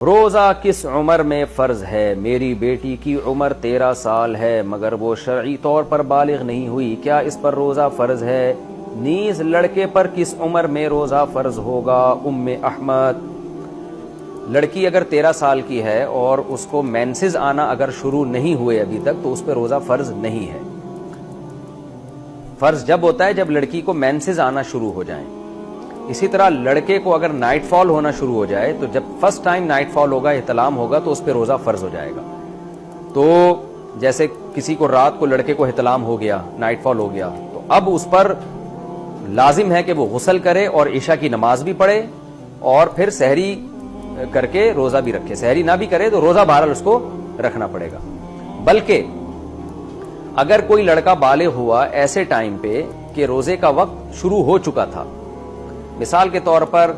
روزہ کس عمر میں فرض ہے؟ میری بیٹی کی عمر 13 سال ہے مگر وہ شرعی طور پر بالغ نہیں ہوئی، کیا اس پر روزہ فرض ہے؟ نیز لڑکے پر کس عمر میں روزہ فرض ہوگا؟ ام احمد۔ لڑکی اگر 13 سال کی ہے اور اس کو مینسز آنا اگر شروع نہیں ہوئے ابھی تک تو اس پہ روزہ فرض نہیں ہے۔ فرض جب ہوتا ہے جب لڑکی کو مینسز آنا شروع ہو جائیں۔ اسی طرح لڑکے کو اگر نائٹ فال ہونا شروع ہو جائے تو جب فرسٹ ٹائم نائٹ فال ہوگا، احتلام ہوگا، تو اس پہ روزہ فرض ہو جائے گا۔ تو جیسے کسی کو رات کو لڑکے کو احتلام ہو گیا، نائٹ فال ہو گیا، تو اب اس پر لازم ہے کہ وہ غسل کرے اور عشاء کی نماز بھی پڑھے اور پھر سحری کر کے روزہ بھی رکھے۔ سحری نہ بھی کرے تو روزہ بہرحال اس کو رکھنا پڑے گا۔ بلکہ اگر کوئی لڑکا بالغ ہوا ایسے ٹائم پہ کہ روزے کا وقت شروع ہو چکا تھا، مثال کے طور پر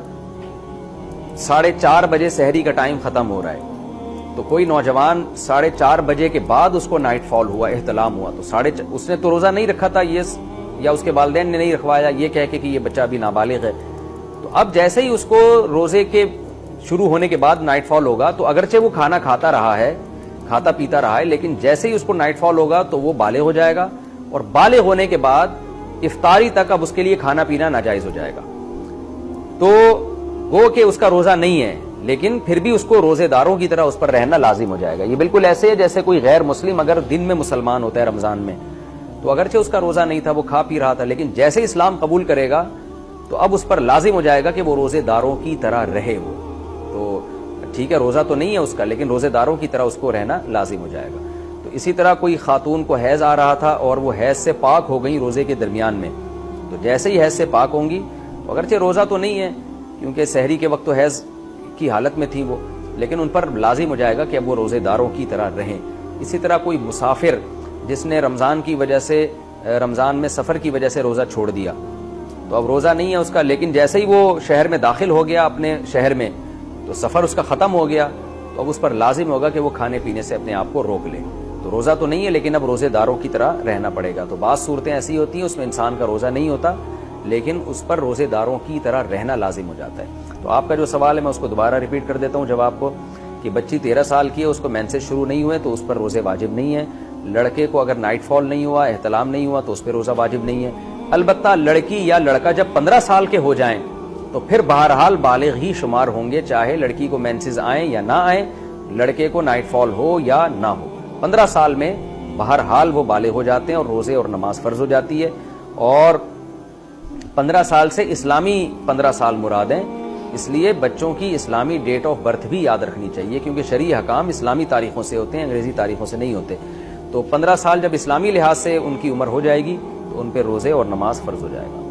4:30 بجے سحری کا ٹائم ختم ہو رہا ہے، تو کوئی نوجوان 4:30 بجے کے بعد اس کو نائٹ فال ہوا، احتلام ہوا، تو اس نے تو روزہ نہیں رکھا تھا یا اس کے والدین نے نہیں رکھوایا، یہ کہہ کے کہ یہ بچہ ابھی نابالغ ہے۔ تو اب جیسے ہی اس کو روزے کے شروع ہونے کے بعد نائٹ فال ہوگا تو اگرچہ وہ کھانا کھاتا پیتا رہا ہے، لیکن جیسے ہی اس کو نائٹ فال ہوگا تو وہ بالغ ہو جائے گا، اور بالغ ہونے کے بعد افطاری تک اب اس کے لیے کھانا پینا ناجائز ہو جائے گا۔ تو وہ کہ اس کا روزہ نہیں ہے، لیکن پھر بھی اس کو روزے داروں کی طرح اس پر رہنا لازم ہو جائے گا۔ یہ بالکل ایسے ہے جیسے کوئی غیر مسلم اگر دن میں مسلمان ہوتا ہے رمضان میں، تو اگرچہ اس کا روزہ نہیں تھا، وہ کھا پی رہا تھا، لیکن جیسے اسلام قبول کرے گا تو اب اس پر لازم ہو جائے گا کہ وہ روزے داروں کی طرح رہے۔ وہ تو ٹھیک ہے، روزہ تو نہیں ہے اس کا، لیکن روزے داروں کی طرح اس کو رہنا لازم ہو جائے گا۔ تو اسی طرح کوئی خاتون کو حیض آ رہا تھا اور وہ حیض سے پاک ہو گئی روزے کے درمیان میں، تو جیسے ہی حیض سے پاک ہوں گی، اگرچہ روزہ تو نہیں ہے کیونکہ سحری کے وقت تو حیض کی حالت میں تھی وہ، لیکن ان پر لازم ہو جائے گا کہ اب وہ روزے داروں کی طرح رہیں۔ اسی طرح کوئی مسافر جس نے رمضان میں سفر کی وجہ سے روزہ چھوڑ دیا، تو اب روزہ نہیں ہے اس کا، لیکن جیسے ہی وہ شہر میں داخل ہو گیا اپنے شہر میں تو سفر اس کا ختم ہو گیا، تو اب اس پر لازم ہوگا کہ وہ کھانے پینے سے اپنے آپ کو روک لے۔ تو روزہ تو نہیں ہے لیکن اب روزے داروں کی طرح رہنا پڑے گا۔ تو بعض صورتیں ایسی ہوتی ہیں اس میں انسان کا روزہ نہیں ہوتا، لیکن اس پر روزے داروں کی طرح رہنا لازم ہو جاتا ہے۔ تو آپ کا جو سوال ہے میں اس کو دوبارہ ریپیٹ کر دیتا ہوں جواب کو، کہ بچی 13 سال کی ہے، اس کو مینسز شروع نہیں ہوئے تو اس پر روزے واجب نہیں ہے۔ لڑکے کو اگر نائٹ فال نہیں ہوا، احتلام نہیں ہوا، تو اس پہ روزہ واجب نہیں ہے۔ البتہ لڑکی یا لڑکا جب 15 سال کے ہو جائیں تو پھر بہرحال بالغ ہی شمار ہوں گے، چاہے لڑکی کو مینسز آئیں یا نہ آئیں، لڑکے کو نائٹ فال ہو یا نہ ہو۔ 15 سال میں بہرحال وہ بالغ ہو جاتے ہیں اور روزے اور نماز فرض ہو جاتی ہے۔ اور 15 سال سے اسلامی 15 سال مراد ہیں، اس لیے بچوں کی اسلامی ڈیٹ آف برتھ بھی یاد رکھنی چاہیے، کیونکہ شرعی حکام اسلامی تاریخوں سے ہوتے ہیں، انگریزی تاریخوں سے نہیں ہوتے۔ تو 15 سال جب اسلامی لحاظ سے ان کی عمر ہو جائے گی تو ان پہ روزے اور نماز فرض ہو جائے گا۔